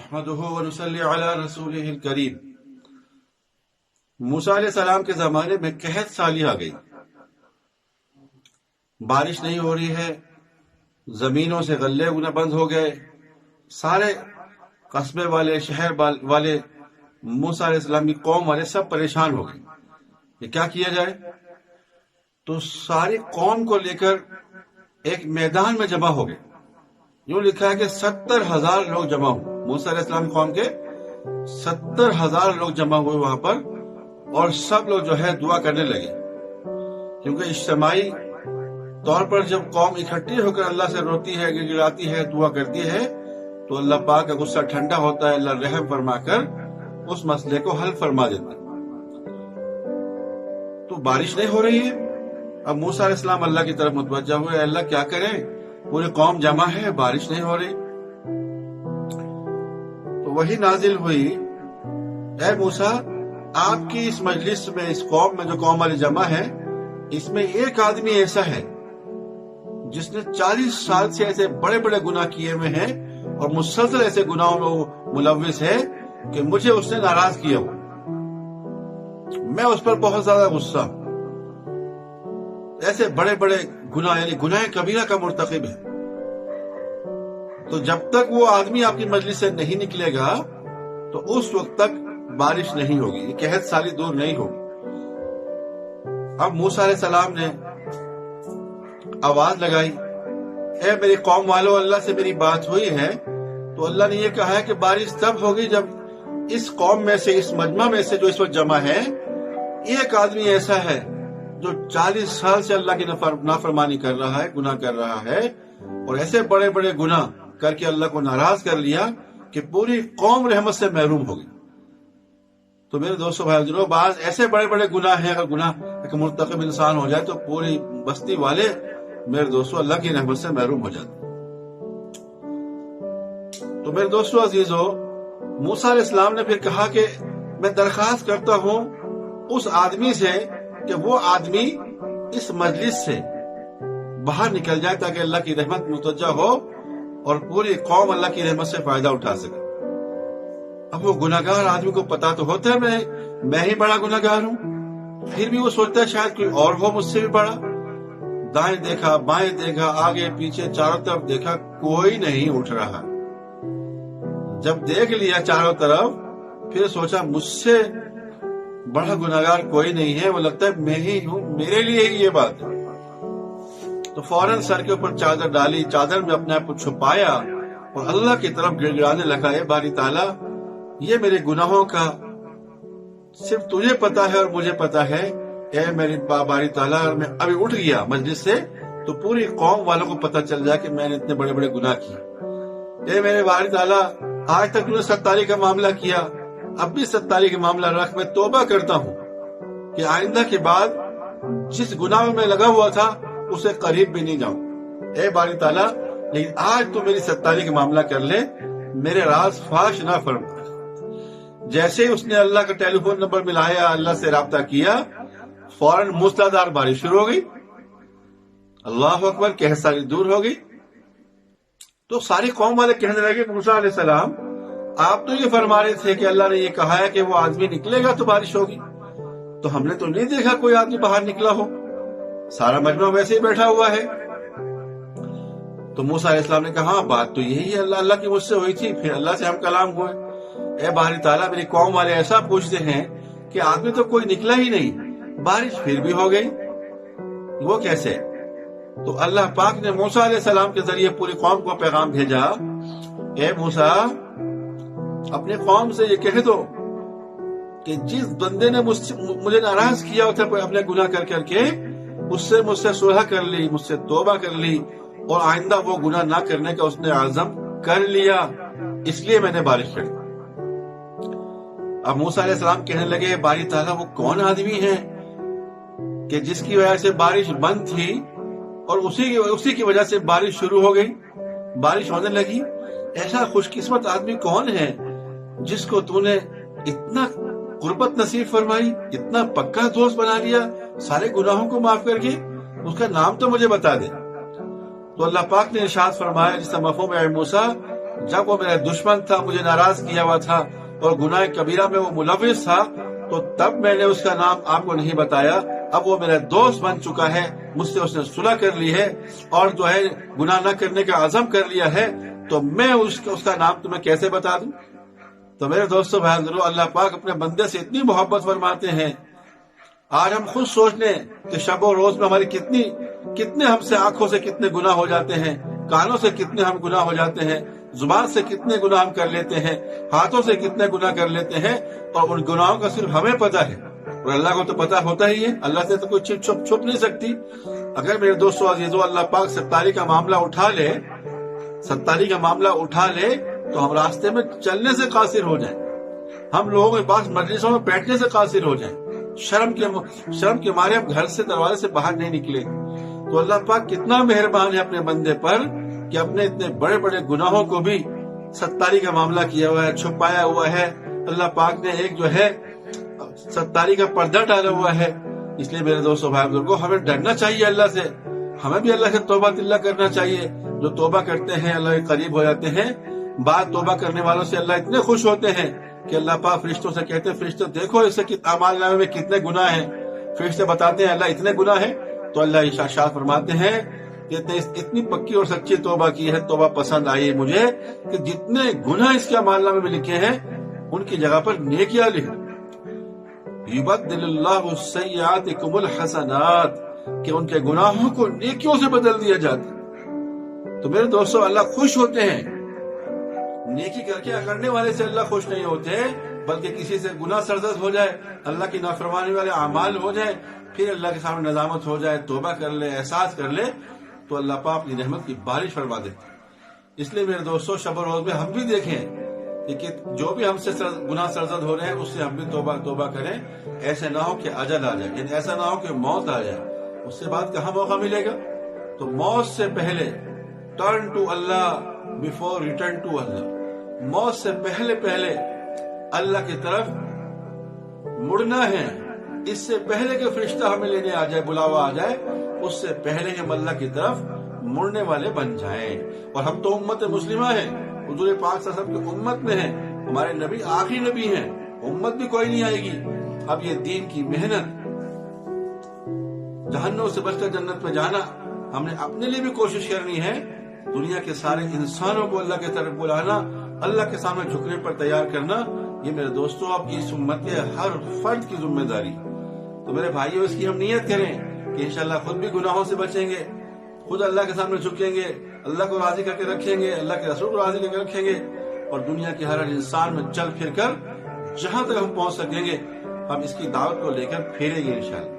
نحمده ونصلي على رسوله الكريم۔ موسیٰ علیہ السلام کے زمانے میں قحط سالی آ گئی، بارش نہیں ہو رہی ہے، زمینوں سے غلے اگنا بند ہو گئے، سارے قصبے والے شہر والے موسیٰ علیہ السلام کی قوم والے سب پریشان ہو گئے کہ کیا کیا جائے۔ تو ساری قوم کو لے کر ایک میدان میں جمع ہو گئے۔ یوں لکھا ہے کہ 70,000 لوگ جمع ہوئے، موسیٰ علیہ السلام قوم کے 70,000 لوگ جمع ہوئے وہاں پر، اور سب لوگ جو ہے دعا کرنے لگے، کیونکہ اجتماعی طور پر جب قوم اکٹھی ہو کر اللہ سے روتی ہے، گڑگڑاتی ہے، دعا کرتی ہے، تو اللہ پاک کا غصہ ٹھنڈا ہوتا ہے، اللہ رحم فرما کر اس مسئلے کو حل فرما دیتا ہے۔ تو بارش نہیں ہو رہی ہے، اب موسیٰ علیہ السلام اللہ کی طرف متوجہ ہوئے، اللہ کیا کریں، پوری قوم جمع ہے، بارش نہیں ہو رہی۔ تو وہی نازل ہوئی، اے موسیٰ، آپ کی اس مجلس میں، اس قوم میں جو قوم والے جمع ہے، اس میں ایک آدمی ایسا ہے جس نے 40 سال سے ایسے بڑے بڑے گناہ کیے ہوئے ہیں اور مسلسل ایسے گناہوں میں وہ ملوث ہے کہ مجھے اس نے ناراض کیا ہوا، میں اس پر بہت زیادہ غصہ ہوں۔ ایسے بڑے بڑے گناہ، یعنی گناہ کبیرہ کا مرتکب ہے۔ تو جب تک وہ آدمی آپ کی مجلس سے نہیں نکلے گا تو اس وقت تک بارش نہیں ہوگی، یہ قحط سالی دور نہیں ہوگی۔ اب موسیٰ علیہ السلام نے آواز لگائی، اے میری قوم والو، اللہ سے میری بات ہوئی ہے، تو اللہ نے یہ کہا ہے کہ بارش تب ہوگی جب اس قوم میں سے، اس مجمع میں سے جو اس وقت جمع ہے، ایک آدمی ایسا ہے جو 40 سال سے اللہ کی نافرمانی کر رہا ہے، گناہ کر رہا ہے، اور ایسے بڑے بڑے گناہ کر کے اللہ کو ناراض کر لیا کہ پوری قوم رحمت سے محروم ہو گئی۔ تو میرے دوستو بھائی بزرگو، بعض ایسے بڑے بڑے گناہ ہیں، اگر گناہ ایک مرتکب انسان ہو جائے تو پوری بستی والے میرے دوستو اللہ کی رحمت سے محروم ہو جاتے۔ تو میرے دوستو عزیزو، موسیٰ علیہ السلام نے پھر کہا کہ میں درخواست کرتا ہوں اس آدمی سے کہ وہ آدمی اس مجلس سے باہر نکل جائے تاکہ اللہ کی رحمت متوجہ ہو اور پوری قوم اللہ کی رحمت سے فائدہ اٹھا سکے۔ اب وہ گناہگار آدمی کو پتا تو ہوتا ہے میں ہی بڑا گناہگار ہوں، پھر بھی وہ سوچتا ہے شاید کوئی اور ہو مجھ سے بھی بڑا۔ دائیں دیکھا، بائیں دیکھا، آگے پیچھے چاروں طرف دیکھا، کوئی نہیں اٹھ رہا۔ جب دیکھ لیا چاروں طرف، پھر سوچا مجھ سے بڑا گناہگار کوئی نہیں ہے، وہ لگتا ہے میں ہی ہوں، میرے لیے ہی یہ بات ہے۔ تو فوراً سر کے اوپر چادر ڈالی، چادر میں اپنے آپ کو چھپایا اور اللہ کی طرف گڑگڑانے لگا، اے باری تعالیٰ، یہ میرے گناہوں کا صرف تجھے پتا ہے اور مجھے پتا ہے، اے میری باری تعالیٰ، اگر میں ابھی اٹھ گیا مجلس سے تو پوری قوم والوں کو پتا چل جائے کہ میں نے اتنے بڑے بڑے گناہ کیے۔ اے میرے باری تعالیٰ، آج تک تم نے 47 کا معاملہ کیا، اب بھی 47 کا معاملہ رکھ، میں توبہ کرتا ہوں کہ آئندہ کے بعد جس گناہ میں لگا ہوا تھا اسے قریب بھی نہیں جاؤں۔ اے باری تعالیٰ، لیکن آج تو میری 47 کا معاملہ کر لے، میرے راز فاش نہ فرما۔ جیسے ہی اس نے اللہ کا ٹیلی فون نمبر ملایا، اللہ سے رابطہ کیا، فوراً موسلادھار بارش شروع ہو گئی۔ اللہ اکبر، قحط سالی دور ہو گئی۔ تو ساری قوم والے کہنے لگے موسیٰ علیہ السلام، آپ تو یہ فرما رہے تھے کہ اللہ نے یہ کہا ہے کہ وہ آدمی نکلے گا تو بارش ہوگی، تو ہم نے تو نہیں دیکھا کوئی آدمی باہر نکلا ہو، سارا مجمع ویسے ہی بیٹھا ہوا ہے۔ تو موسیٰ علیہ السلام نے کہا ہاں، بات تو یہی ہے، اللہ کی مجھ سے ہوئی تھی، پھر اللہ سے ہم کلام ہوئے۔ اے باری تعالیٰ، میری قوم والے ایسا پوچھتے ہیں کہ آدمی تو کوئی نکلا ہی نہیں، بارش پھر بھی ہو گئی، وہ کیسے؟ تو اللہ پاک نے موسیٰ علیہ السلام کے ذریعے پوری قوم کو پیغام بھیجا، اے موسیٰ، اپنے قوم سے یہ کہہ دو کہ جس بندے نے مجھے ناراض کیا ہوتا ہے اپنے گناہ کر کے، اس سے مجھ سے صلح کر لی، مجھ سے توبہ کر لی، اور آئندہ وہ گناہ نہ کرنے کا اس نے عزم کر لیا، اس لیے میں نے بارش کری۔ اب موسیٰ علیہ السلام کہنے لگے، باری تعالیٰ، وہ کون آدمی ہے کہ جس کی وجہ سے بارش بند تھی اور اسی کی وجہ سے بارش شروع ہو گئی، بارش ہونے لگی؟ ایسا خوش قسمت آدمی کون ہے جس کو تو نے اتنا قربت نصیب فرمائی، اتنا پکا دوست بنا لیا، سارے گناہوں کو معاف کر کے؟ اس کا نام تو مجھے بتا دے۔ تو اللہ پاک نے ارشاد فرمایا جس کا مفہوم ہے، اے موسیٰ، جب وہ میرا دشمن تھا, مجھے ناراض کیا ہوا تھا اور گناہ کبیرہ میں وہ ملوث تھا, تو تب میں نے اس کا نام آپ کو نہیں بتایا. اب وہ میرا دوست بن چکا ہے, مجھ سے اس نے صلح کر لی ہے اور جو ہے گناہ نہ کرنے کا عزم کر لیا ہے, تو میں اس کا نام تمہیں کیسے بتا دوں؟ تو میرے دوستو بھائی ضرور اللہ پاک اپنے بندے سے اتنی محبت فرماتے ہیں. آج ہم خود سوچ لیں کہ شب و روز میں ہماری کتنے ہم سے آنکھوں سے کتنے گناہ ہو جاتے ہیں, کانوں سے کتنے ہم گناہ ہو جاتے ہیں, زبان سے کتنے گناہ ہم کر لیتے ہیں, ہاتھوں سے کتنے گناہ کر لیتے ہیں, اور ان گناہوں کا صرف ہمیں پتا ہے اور اللہ کو تو پتا ہوتا ہی ہے. اللہ سے تو کوئی چیز چھپ نہیں سکتی. اگر میرے دوستو عزیزو اللہ پاک ستاری کا معاملہ اٹھا لے تو ہم راستے میں چلنے سے قاصر ہو جائیں, ہم لوگوں کے پاس مجلسوں میں بیٹھنے سے قاصر ہو جائیں, شرم کے مارے ہم گھر سے دروازے سے باہر نہیں نکلے. تو اللہ پاک کتنا مہربان ہے اپنے بندے پر کہ اپنے اتنے بڑے بڑے گناہوں کو بھی ستاری کا معاملہ کیا ہوا ہے, چھپایا ہوا ہے. اللہ پاک نے ایک جو ہے ستاری کا پردہ ڈالا ہوا ہے. اس لیے میرے دوستو بھائی بزرگوں, ہمیں ڈرنا چاہیے اللہ سے, ہمیں بھی اللہ سے توبہ اللہ کرنا چاہیے. جو توبہ کرتے ہیں اللہ کے قریب ہو جاتے ہیں. بعد توبہ کرنے والوں سے اللہ اتنے خوش ہوتے ہیں کہ اللہ پاک فرشتوں سے کہتے ہیں, فرشتوں دیکھو اس سے اعمال نامے میں کتنے گناہ ہیں. فرشتے بتاتے ہیں اللہ اتنے گناہ ہیں, تو اللہ ارشاد فرماتے ہیں کہ اتنی پکی اور سچی توبہ کی ہے, توبہ پسند آئی مجھے کہ جتنے گناہ اس کے اعمال نامے میں لکھے ہیں ان کی جگہ پر نیکیاں لکھ. یبدل اللہ السیئاتکم الحسنات, کہ ان کے گناہوں کو نیکیوں سے بدل دیا جاتا. تو میرے دوستو اللہ خوش ہوتے ہیں, نیکی کر کے کرنے والے سے اللہ خوش نہیں ہوتے, بلکہ کسی سے گناہ سرزد ہو جائے, اللہ کی نافرمانی والے اعمال ہو جائے, پھر اللہ کے سامنے ندامت ہو جائے, توبہ کر لے, احساس کر لے, تو اللہ پاک اپنی رحمت کی بارش فرما دیتے. اس لیے میرے دوستو شب و روز میں ہم بھی دیکھیں کہ جو بھی ہم سے گناہ سرزد ہو رہے ہیں اس سے ہم بھی توبہ کریں. ایسے نہ ہو کہ اجل آ جائے, یعنی ایسا نہ ہو کہ موت آ جائے, اس سے بعد کہاں موقع ملے گا. تو موت سے پہلے ٹرن ٹو اللہ بیفور ریٹرن ٹو اللہ, موت سے پہلے اللہ کی طرف مڑنا ہے. اس سے پہلے کہ فرشتہ ہمیں لینے آ جائے, بلاوا آ جائے, اس سے پہلے ہم اللہ کی طرف مڑنے والے بن جائیں. اور ہم تو امت مسلمہ ہیں, حضور پاک صلی اللہ علیہ وسلم کی امت میں ہیں, ہمارے نبی آخری نبی ہیں, امت بھی کوئی نہیں آئے گی. اب یہ دین کی محنت, جہنم سے بچ کر جنت میں جانا, ہم نے اپنے لیے بھی کوشش کرنی ہے. دنیا کے سارے انسانوں کو اللہ کی طرف بلانا, اللہ کے سامنے جھکنے پر تیار کرنا, یہ میرے دوستوں آپ کی اس امت کے ہر فرد کی ذمہ داری. تو میرے بھائیوں اس کی ہم نیت کریں کہ انشاءاللہ خود بھی گناہوں سے بچیں گے, خود اللہ کے سامنے جھکیں گے, اللہ کو راضی کر کے رکھیں گے, اللہ کے رسول کو راضی کر کے رکھیں گے, اور دنیا کے ہر انسان میں چل پھر کر جہاں تک ہم پہنچ سکیں گے ہم اس کی دعوت کو لے کر پھیریں گے انشاءاللہ.